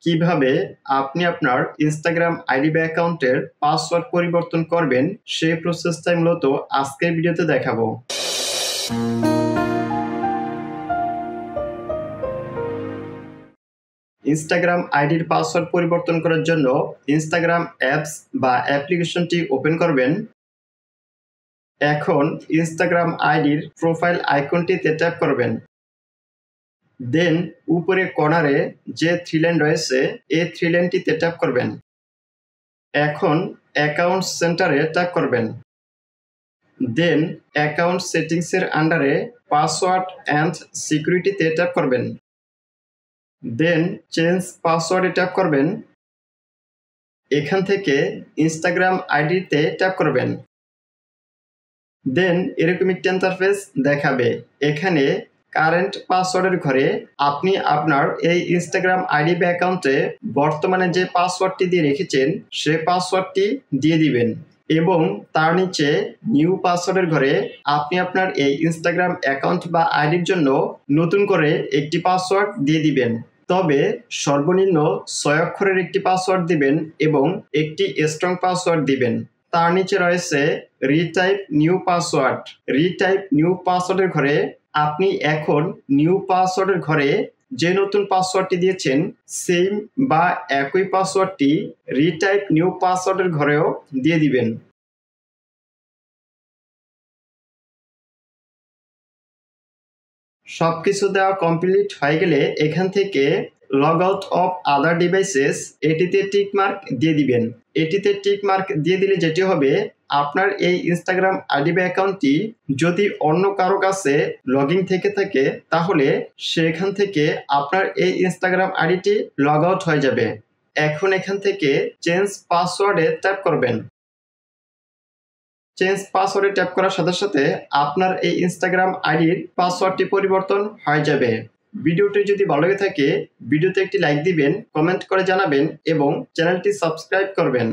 কিভাবে আপনি আপনার ইনস্টাগ্রাম আইডি বা অ্যাকাউন্টের পাসওয়ার্ড পরিবর্তন করবেন সেই প্রসেসটাই মূলত আজকের ভিডিওতে দেখাবো। ইনস্টাগ্রাম আইডির পাসওয়ার্ড পরিবর্তন করার জন্য ইনস্টাগ্রাম অ্যাপস বা অ্যাপ্লিকেশনটি ওপেন করবেন। এখন ইনস্টাগ্রাম আইডির প্রোফাইল আইকনটিতে ট্যাপ করবেন। দেন উপরে কর্নারে যে থ্রি লাইন রয়েছে এই থ্রি লাইনটিতে ট্যাপ করবেন। এখন অ্যাকাউন্ট সেন্টারে ট্যাপ করবেন। দেন অ্যাকাউন্ট সেটিংসের আন্ডারে পাসওয়ার্ড অ্যান্ড সিকিউরিটিতে ট্যাপ করবেন। দেন চেঞ্জ পাসওয়ার্ডে ট্যাপ করবেন। এখান থেকে ইনস্টাগ্রাম আইডিতে ট্যাপ করবেন। দেন এরকম একটা ইন্টারফেস দেখাবে। এখানে কারেন্ট পাসওয়ার্ডের ঘরে আপনি আপনার এই ইনস্টাগ্রাম আইডি বা অ্যাকাউন্টে বর্তমানে যে পাসওয়ার্ডটি দিয়ে রেখেছেন সেই পাসওয়ার্ডটি দিয়ে দিবেন এবং তার নিচে নিউ পাসওয়ার্ডের ঘরে আপনি আপনার এই ইনস্টাগ্রাম অ্যাকাউন্ট বা আইডির জন্য নতুন করে একটি পাসওয়ার্ড দিয়ে দিবেন। তবে সর্বনিম্ন 6 অক্ষরের একটি পাসওয়ার্ড দিবেন এবং একটি স্ট্রং পাসওয়ার্ড দিবেন। তার নিচে রয়েছে retype new password. Retype new পাসওয়ার্ডের ঘরে আপনি এখন নিউ পাসওয়ার্ডের ঘরে যে নতুন পাসওয়ার্ডটি দিয়েছেন সেম বা একই পাসওয়ার্ডটি রিটাইপ নিউ পাসওয়ার্ডের ঘরেও দিয়ে দিবেন। সবকিছু দেওয়া কমপ্লিট হয়ে গেলে এখান থেকে log out of other devices এটিতে টিক মার্ক দিয়ে দিবেন। এটিতে টিক মার্ক দিয়ে দিলে যেটি হবে, আপনার এই ইনস্টাগ্রাম আইডি বা অ্যাকাউন্টটি যদি অন্য কারো কাছে লগ ইন থেকে থাকে তাহলে সেখান থেকে আপনার এই ইনস্টাগ্রাম আইডিটি লগ আউট হয়ে যাবে। এখন এখান থেকে চেঞ্জ পাসওয়ার্ডে ট্যাপ করবেন। চেঞ্জ পাসওয়ার্ডে ট্যাপ করার সাথে সাথে আপনার এই ইনস্টাগ্রাম আইডির পাসওয়ার্ডটি পরিবর্তন হয়ে যাবে। ভিডিওটি যদি ভালো লেগে থাকে ভিডিওতে একটি লাইক দিবেন, কমেন্ট করে জানাবেন এবং চ্যানেলটি সাবস্ক্রাইব করবেন।